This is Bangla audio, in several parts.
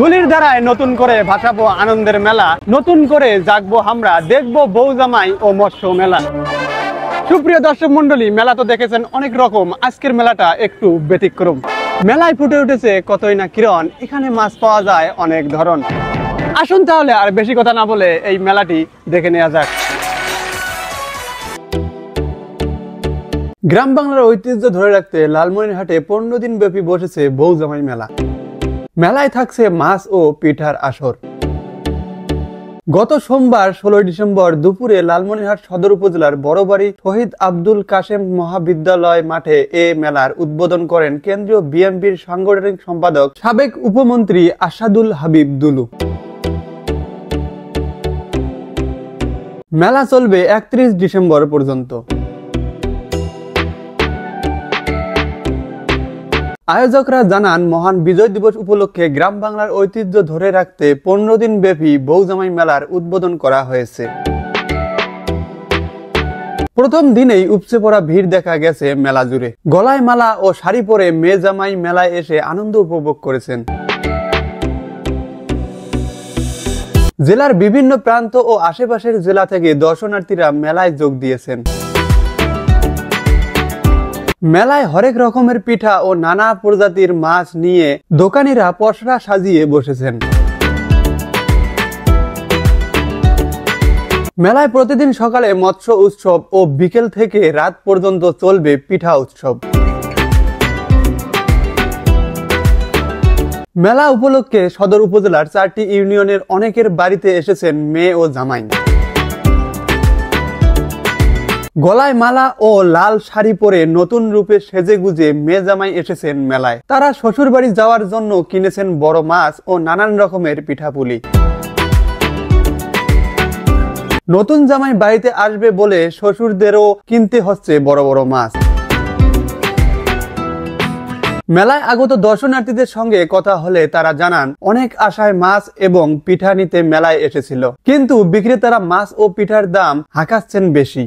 ধুলির ধারায় নতুন করে ভাসাবো আনন্দের মেলা, নতুন করে জাগবো আমরা, দেখবো বউ জামাই ও মৎস্য মেলা। সুপ্রিয় দর্শক মন্ডলী, মেলা তো দেখেছেন অনেক রকম, আজকের মেলাটা একটু ব্যতিক্রম। মেলায় ফুটে উঠেছে কতই না কিরণ, এখানে মাছ পাওয়া যায় অনেক ধরন। আসুন তাহলে আর বেশি কথা না বলে এই মেলাটি দেখে নেওয়া যাক। গ্রাম বাংলার ঐতিহ্য ধরে রাখতে লালমনিরহাটে 15 দিন ব্যাপী বসেছে বউ জামাই মেলা। মেলায় থাকছে মাছ ও পিঠার আসর। গত সোমবার 16 ডিসেম্বর দুপুরে লালমনিরহাট সদর উপজেলার বড়বাড়ি শহীদ আব্দুল কাশেম মহাবিদ্যালয় মাঠে এ মেলার উদ্বোধন করেন কেন্দ্রীয় বিএনপির সাংগঠনিক সম্পাদক সাবেক উপমন্ত্রী আসাদুল হাবিব দুলু। মেলা চলবে 31 ডিসেম্বর পর্যন্ত। আয়োজকরা জানান, মহান বিজয় দিবস উপলক্ষে গ্রাম বাংলার ঐতিহ্য ধরে রাখতে 15 দিন ব্যাপী বউজামাই মেলার উদ্বোধন করা হয়েছে। প্রথম দিনেই উপচে পড়া ভিড় দেখা গেছে মেলা জুড়ে। গলায় মালা ও শাড়ি পরে মেয়ে জামাই মেলায় এসে আনন্দ উপভোগ করেছেন। জেলার বিভিন্ন প্রান্ত ও আশেপাশের জেলা থেকে দর্শনার্থীরা মেলায় যোগ দিয়েছেন। মেলায় হরেক রকমের পিঠা ও নানা প্রজাতির মাছ নিয়ে দোকানিরা পসরা সাজিয়ে বসেছেন। মেলায় প্রতিদিন সকালে মৎস্য উৎসব ও বিকেল থেকে রাত পর্যন্ত চলবে পিঠা উৎসব। মেলা উপলক্ষে সদর উপজেলার 4টি ইউনিয়নের অনেকের বাড়িতে এসেছেন মেয়ে ও জামাই। গলায় মালা ও লাল শাড়ি পরে নতুন রূপে সেজে গুজে মেয়ে জামাই এসেছেন মেলায়। তারা শ্বশুর বাড়ি যাওয়ার জন্য কিনেছেন বড় মাছ ও নানান রকমের পিঠাপুলি। নতুন জামাই বাড়িতে আসবে বলে শ্বশুরদেরও কিনতে হচ্ছে বড় বড় মাছ। মেলায় আগত দর্শনার্থীদের সঙ্গে কথা হলে তারা জানান, অনেক আশায় মাছ এবং পিঠা নিতে মেলায় এসেছিল, কিন্তু বিক্রেতারা মাছ ও পিঠার দাম হাঁকাচ্ছেন বেশি।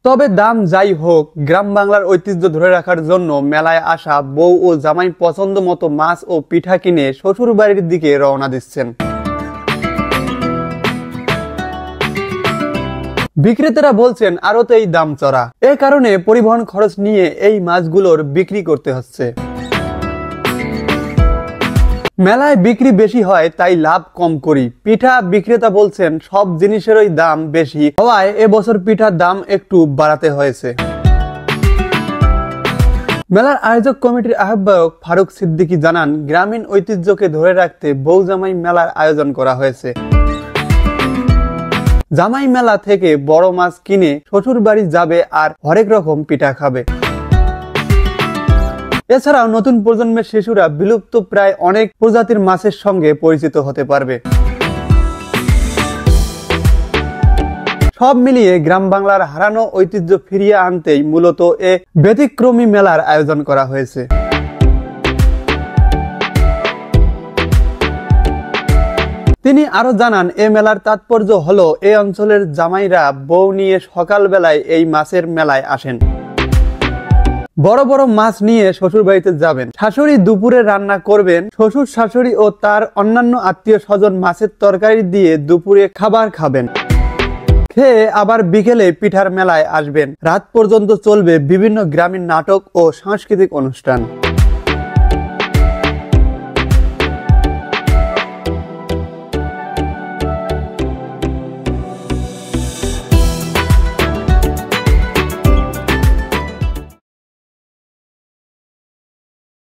তবে দাম যাই হোক, গ্রাম বাংলার ঐতিহ্য ধরে রাখার জন্য মেলায় আসা বউ ও জামাই পছন্দ মতো মাছ ও পিঠা কিনে শ্বশুর বাড়ির দিকে রওনা দিচ্ছেন। বিক্রেতারা বলছেন আরতেই দাম চড়া, এ কারণে পরিবহন খরচ নিয়ে এই মাছগুলোর বিক্রি করতে হচ্ছে। মেলায় বিক্রি বেশি হয় তাই লাভ কম করি। পিঠা বিক্রেতা বলছেন, সব জিনিসেরই দাম বেশি হওয়ায় এবছর পিঠার দাম একটু বাড়াতে হয়েছে। মেলার আয়োজক কমিটির আহ্বায়ক ফারুক সিদ্দিকী জানান, গ্রামীণ ঐতিহ্যকে ধরে রাখতে বউজামাই মেলার আয়োজন করা হয়েছে। জামাই মেলা থেকে বড় মাছ কিনে শ্বশুর বাড়ি যাবে আর হরেক রকম পিঠা খাবে। এছাড়াও নতুন প্রজন্মের শিশুরা বিলুপ্ত প্রায় অনেক প্রজাতির মাছের সঙ্গে পরিচিত হতে পারবে। সব মিলিয়ে গ্রাম বাংলার হারানো ঐতিহ্য ফিরিয়ে আনতেই মূলত এ ব্যতিক্রমী মেলার আয়োজন করা হয়েছে। তিনি আরো জানান, এ মেলার তাৎপর্য হলো এই অঞ্চলের জামাইরা বউ নিয়ে সকাল বেলায় এই মাছের মেলায় আসেন। বড় বড় মাছ নিয়ে শ্বশুর বাড়িতে যাবেন, শাশুড়ি দুপুরে রান্না করবেন, শ্বশুর শাশুড়ি ও তার অন্যান্য আত্মীয় স্বজন মাছের তরকারি দিয়ে দুপুরে খাবার খাবেন, খেয়ে আবার বিকেলে পিঠার মেলায় আসবেন। রাত পর্যন্ত চলবে বিভিন্ন গ্রামীণ নাটক ও সাংস্কৃতিক অনুষ্ঠান।